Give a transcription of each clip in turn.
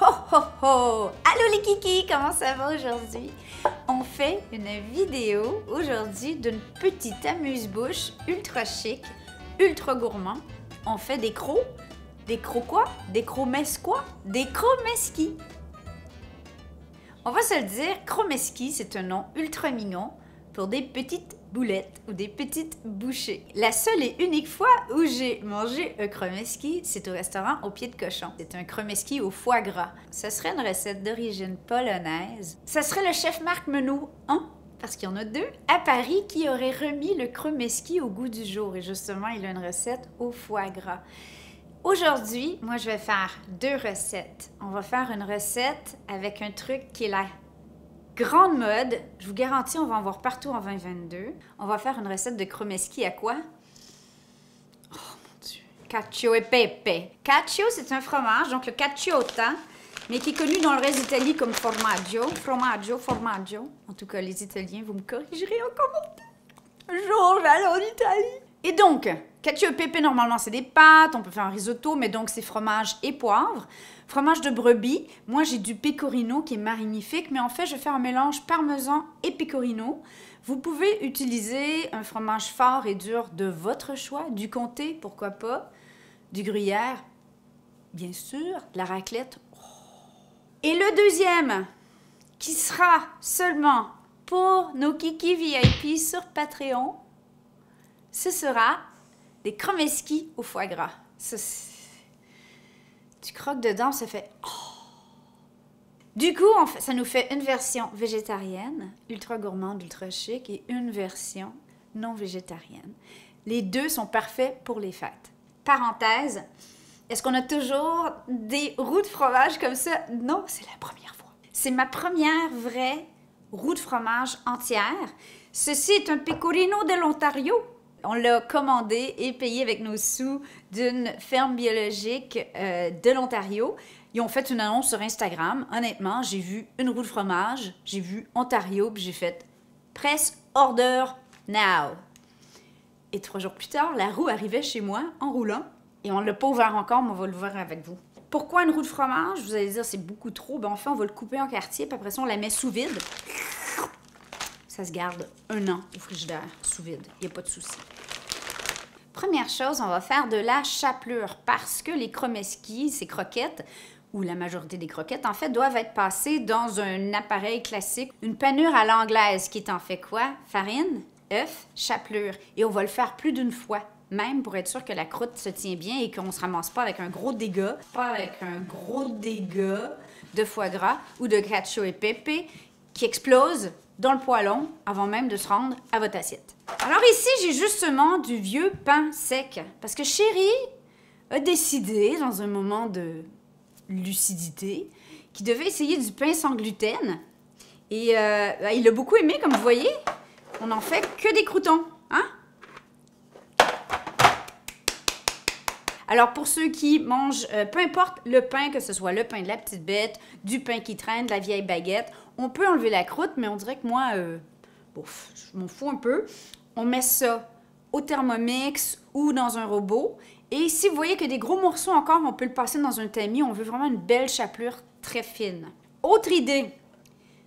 Ho ho ho! Allô les kikis, comment ça va aujourd'hui? On fait une vidéo aujourd'hui d'une petite amuse-bouche ultra chic, ultra gourmand. On fait des crocs. Des crocs quoi? Des crocs-mesquois? Des crocs-mesquis. On va se le dire, crocs-mesquis, c'est un nom ultra mignon pour des petites boulettes ou des petites bouchées. La seule et unique fois où j'ai mangé un crocs-mesquis, c'est au restaurant au pied de cochon. C'est un crocs-mesquis au foie gras. Ce serait une recette d'origine polonaise. Ce serait le chef Marc Menot 1, parce qu'il y en a 2, à Paris, qui aurait remis le crocs-mesquis au goût du jour. Et justement, il a une recette au foie gras. Aujourd'hui, moi, je vais faire 2 recettes. On va faire une recette avec un truc qui est la grande mode. Je vous garantis, on va en voir partout en 2022. On va faire une recette de crocs-mesquis à quoi? Oh mon Dieu! Cacio e pepe. Cacio, c'est un fromage, donc le caciotta, mais qui est connu dans le reste d'Italie comme formaggio. Formaggio. En tout cas, les Italiens, vous me corrigerez en commentaire. Un jour, je vais aller en Italie. Et donc, cacio e pepe, normalement, c'est des pâtes. On peut faire un risotto, mais donc, c'est fromage et poivre. Fromage de brebis. Moi, j'ai du pecorino qui est magnifique, mais en fait, je vais faire un mélange parmesan et pecorino. Vous pouvez utiliser un fromage fort et dur de votre choix, du comté, pourquoi pas, du gruyère, bien sûr, de la raclette. Oh. Et le deuxième, qui sera seulement pour nos kikis VIP sur Patreon, ce sera des crocs-mesquis au foie gras. Ça, tu croques dedans, ça fait oh! Du coup, ça nous fait une version végétarienne, ultra gourmande, ultra chic, et une version non végétarienne. Les deux sont parfaits pour les fêtes. Parenthèse, est-ce qu'on a toujours des roux de fromage comme ça? Non, c'est la première fois. C'est ma première vraie roue de fromage entière. Ceci est un pecorino de l'Ontario. On l'a commandé et payé avec nos sous d'une ferme biologique de l'Ontario. Ils ont fait une annonce sur Instagram. Honnêtement, j'ai vu une roue de fromage, j'ai vu Ontario, puis j'ai fait « Press order now ». Et 3 jours plus tard, la roue arrivait chez moi en roulant. Et on ne l'a pas ouvert encore, mais on va l'ouvrir avec vous. Pourquoi une roue de fromage? Vous allez dire c'est beaucoup trop. Ben, en fait, on va le couper en quartier, puis après ça, on la met sous vide. Ça se garde 1 an au frigidaire, sous vide. Il n'y a pas de souci. Première chose, on va faire de la chapelure parce que les crocs-mesquis, ces croquettes, ou la majorité des croquettes, en fait, doivent être passées dans un appareil classique, une panure à l'anglaise, qui est en fait quoi? Farine, œuf, chapelure. Et on va le faire plus d'une fois, même pour être sûr que la croûte se tient bien et qu'on ne se ramasse pas avec un gros dégât, de foie gras ou de cacio e pepe qui explose dans le poêlon avant même de se rendre à votre assiette. Alors ici, j'ai justement du vieux pain sec parce que chérie a décidé, dans un moment de lucidité, qu'il devait essayer du pain sans gluten. Et il a beaucoup aimé, comme vous voyez. On n'en fait que des croûtons, hein? Alors, pour ceux qui mangent, peu importe le pain, que ce soit le pain de la petite bête, du pain qui traîne, de la vieille baguette, on peut enlever la croûte, mais on dirait que moi, je m'en fous un peu. On met ça au Thermomix ou dans un robot. Et si vous voyez que des gros morceaux encore, on peut le passer dans un tamis. On veut vraiment une belle chapelure très fine. Autre idée.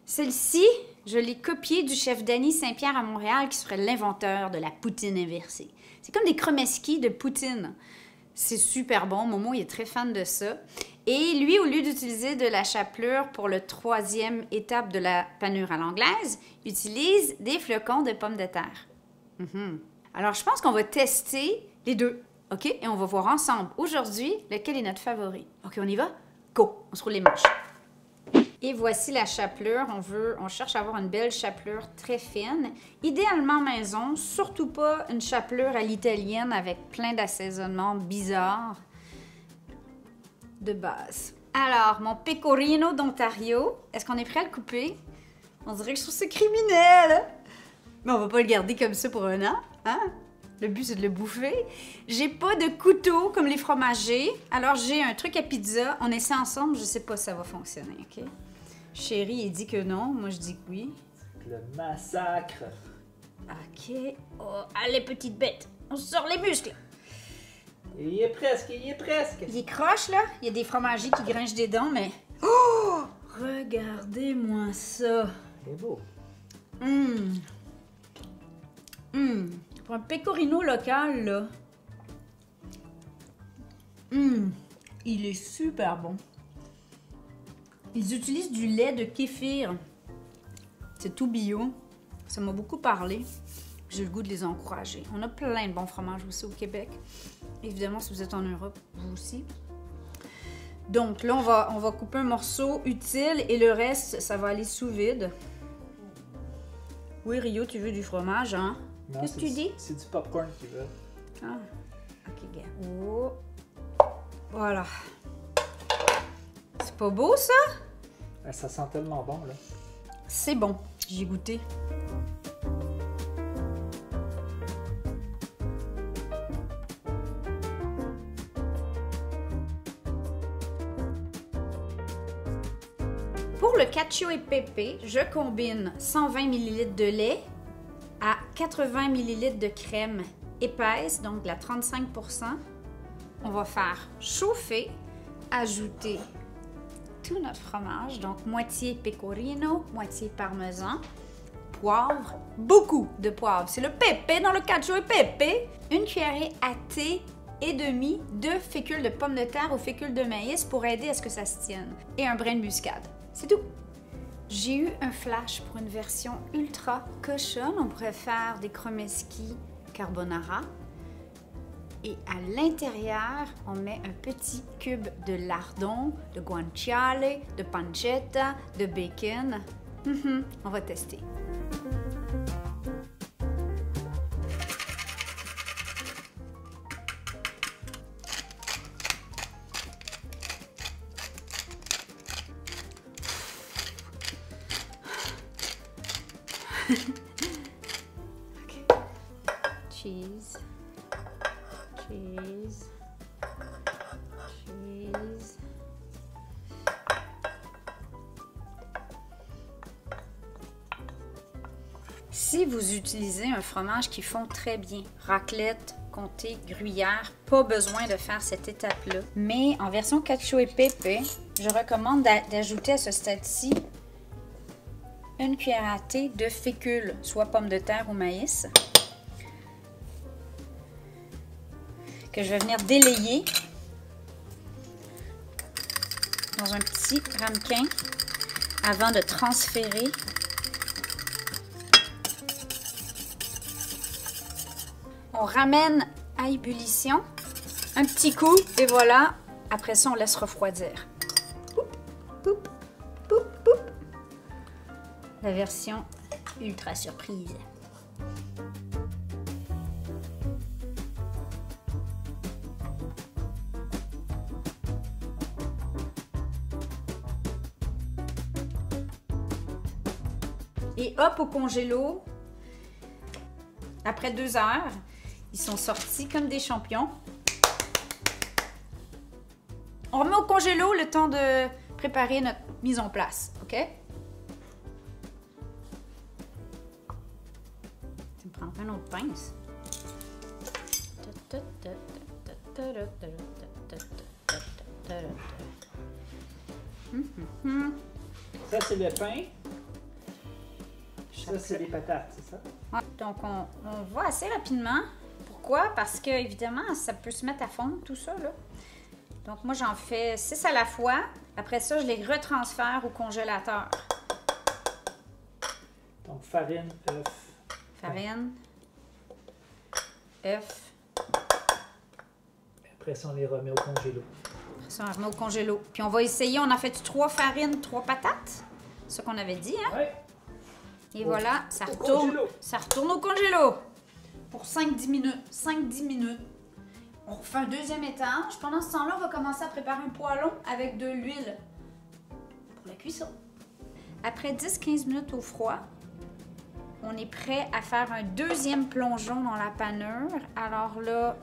Celle-ci, je l'ai copiée du chef Danny Saint-Pierre à Montréal, qui serait l'inventeur de la poutine inversée. C'est comme des crocs-mesquis de poutine. C'est super bon. Momo, il est très fan de ça. Et lui, au lieu d'utiliser de la chapelure pour le 3e étape de la panure à l'anglaise, utilise des flocons de pommes de terre. Alors, je pense qu'on va tester les deux. OK? Et on va voir ensemble aujourd'hui lequel est notre favori. OK, on y va? Go! On se roule les manches. Et voici la chapelure. On cherche à avoir une belle chapelure très fine. Idéalement maison, surtout pas une chapelure à l'italienne avec plein d'assaisonnements bizarres de base. Alors, mon pecorino d'Ontario, est-ce qu'on est prêt à le couper? On dirait que je trouve ça criminel. Mais on va pas le garder comme ça pour 1 an, hein? Le but, c'est de le bouffer. J'ai pas de couteau comme les fromagers. Alors, j'ai un truc à pizza. On essaie ensemble. Je sais pas si ça va fonctionner, OK? Chérie, il dit que non. Moi, je dis que oui. Le massacre. OK. Oh, allez, petite bête. On sort les muscles. Il y est presque, il y est presque. Il est croche, là. Il y a des fromagers qui grinchent des dents, mais... Oh! Regardez-moi ça. C'est beau. Pour un pecorino local, là. Il est super bon. Ils utilisent du lait de kéfir. C'est tout bio. Ça m'a beaucoup parlé. J'ai le goût de les encourager. On a plein de bons fromages aussi au Québec. Évidemment, si vous êtes en Europe, vous aussi. Donc là, on va couper un morceau utile et le reste, ça va aller sous vide. Oui, Rio, tu veux du fromage, hein? Qu'est-ce que tu dis? C'est du popcorn qu'il veut. Ah, ok, gars. Oh. Voilà. C'est pas beau, ça? Ça sent tellement bon, là. C'est bon. J'ai goûté. Pour le cacio e pepe, je combine 120 ml de lait à 80 ml de crème épaisse, donc la 35%. On va faire chauffer, ajouter tout notre fromage, donc moitié pecorino, moitié parmesan, poivre, beaucoup de poivre. C'est le pepe dans le cacio e pepe. Une cuillerée à thé et demi de fécule de pommes de terre ou fécule de maïs pour aider à ce que ça se tienne. Et un brin de muscade. C'est tout. J'ai eu un flash pour une version ultra cochonne. On pourrait faire des kromeski carbonara. Et à l'intérieur, on met un petit cube de lardon, de guanciale, de pancetta, de bacon. On va tester. Okay. Cheese. Cheese. Cheese. Si vous utilisez un fromage qui fond très bien, raclette, comté, gruyère, pas besoin de faire cette étape-là. Mais en version cacio e pepe, je recommande d'ajouter à ce stade-ci une cuillère à thé de fécule, soit pommes de terre ou maïs, que je vais venir délayer dans un petit ramequin avant de transférer. On ramène à ébullition, un petit coup et voilà. Après ça, on laisse refroidir. Poup, poup, poup, poup. La version ultra surprise. Et hop au congélo. Après 2 heures, ils sont sortis comme des champions. On remet au congélo le temps de préparer notre mise en place, ok? Tu me prends un autre pince. Ça, c'est le pain. Ça, c'est les patates, c'est ça? Ouais, donc, on va assez rapidement. Pourquoi? Parce que, évidemment, ça peut se mettre à fondre, tout ça, là. Donc, moi, j'en fais 6 à la fois. Après ça, je les retransfère au congélateur. Donc, farine, œuf. Farine, œuf. Après ça, on les remet au congélo. Après ça, on remet au congélo. Puis, on va essayer. On a fait 3 farines, 3 patates. C'est ce qu'on avait dit, hein? Oui. Et voilà, ça retourne au congélo pour 5-10 minutes. 5-10 minutes. On refait un deuxième étage. Pendant ce temps-là, on va commencer à préparer un poêlon avec de l'huile pour la cuisson. Après 10-15 minutes au froid, on est prêt à faire un deuxième plongeon dans la panure. Alors là,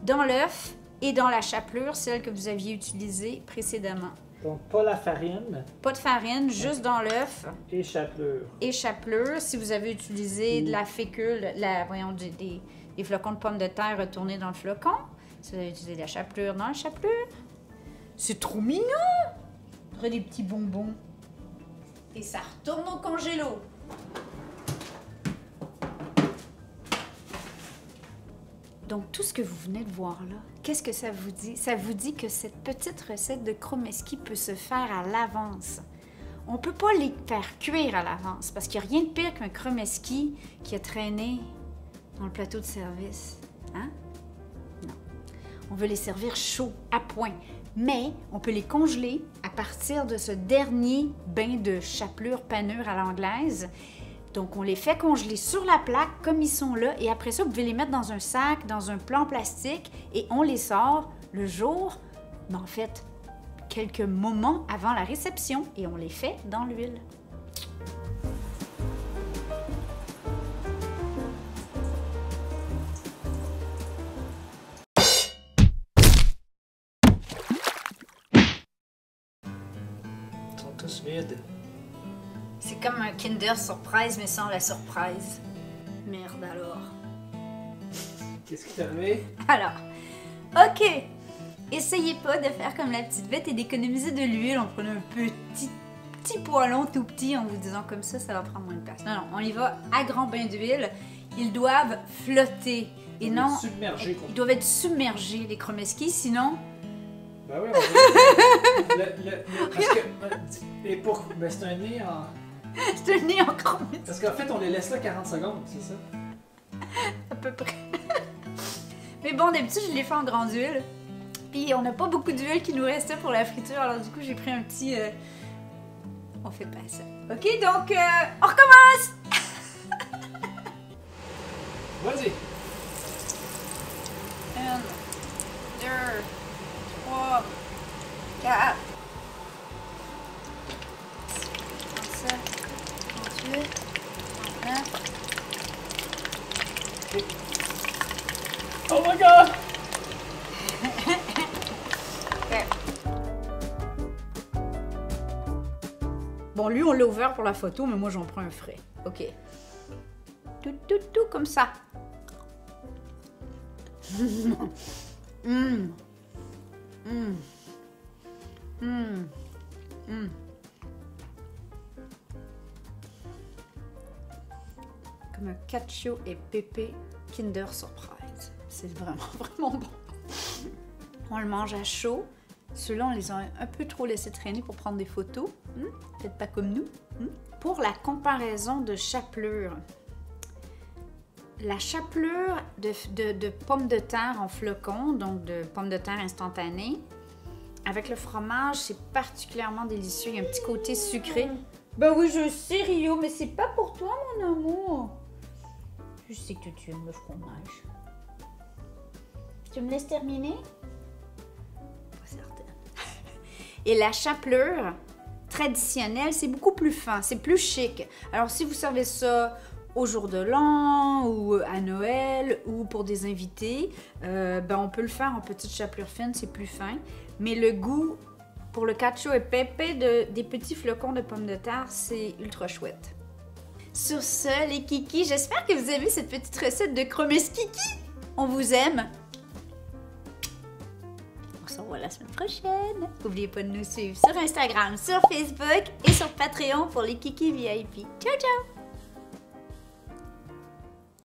dans l'œuf et dans la chapelure, celle que vous aviez utilisée précédemment. Donc, pas la farine. Pas de farine, juste dans l'œuf. Et chapelure. Et chapelure. Si vous avez utilisé de la fécule, des flocons de pommes de terre retournés dans le flocon. Si vous avez utilisé de la chapelure dans la chapelure. C'est trop mignon! ferait des petits bonbons. Et ça retourne au congélo. Donc, tout ce que vous venez de voir là, qu'est-ce que ça vous dit? Ça vous dit que cette petite recette de chromeski peut se faire à l'avance. On ne peut pas les faire cuire à l'avance parce qu'il n'y a rien de pire qu'un chromeski qui a traîné dans le plateau de service. Hein? Non. On veut les servir chauds, à point. Mais on peut les congeler à partir de ce dernier bain de chapelure panure à l'anglaise. Donc, on les fait congeler sur la plaque comme ils sont là. Et après ça, vous pouvez les mettre dans un sac, dans un plat en plastique. Et on les sort le jour, mais en fait, quelques moments avant la réception. Et on les fait dans l'huile. Ils sont tous vides. C'est comme un Kinder Surprise, mais sans la surprise. Merde alors. Qu'est-ce qui t'est arrivé? Alors, ok. Essayez pas de faire comme la petite bête et d'économiser de l'huile en prenant un petit poêlon tout petit en vous disant comme ça va prendre moins de place. Non, non, on y va à grand bain d'huile. Ils doivent flotter. Et non, Submergé, quoi. ils doivent être submergés, les chromeski, sinon... Ben oui, on va parce que... Et pour... Ben c'est un nez en... C'est un nez en chromeski. Parce qu'en fait, on les laisse là 40 secondes, c'est ça? À peu près. Mais bon, d'habitude, je les fais en grande huile. Puis on n'a pas beaucoup d'huile qui nous restait pour la friture, alors du coup, j'ai pris un petit... On fait pas ça. Ok, donc, on recommence! Vas-y! 1, 2, 3, 4, 37, 38, 39. Oh my god! Okay. Bon, lui, on l'a ouvert pour la photo, mais moi, j'en prends un frais. OK. Tout comme ça. Comme un cacio et pépé Kinder Surprise. C'est vraiment bon. On le mange à chaud. Ceux-là, on les a un peu trop laissés traîner pour prendre des photos. Peut-être pas comme nous. Pour la comparaison de chapelure, la chapelure de pommes de terre en flocons, donc de pommes de terre instantanées, avec le fromage, c'est particulièrement délicieux. Il y a un petit côté sucré. Ben oui, je sais, Rio, mais c'est pas pour toi, mon amour. Je sais que tu aimes le fromage. Tu me laisses terminer? Pas certaine. Et la chapelure traditionnelle, c'est beaucoup plus fin, c'est plus chic. Alors, si vous servez ça au jour de l'an ou à Noël ou pour des invités, ben on peut le faire en petite chapelure fine, c'est plus fin. Mais le goût pour le cacio et pepe des petits flocons de pommes de terre, c'est ultra chouette. Sur ce, les kikis, j'espère que vous avez cette petite recette de chromeski. On vous aime. On se revoit la semaine prochaine. N'oubliez pas de nous suivre sur Instagram, sur Facebook et sur Patreon pour les kikis VIP. Ciao, ciao!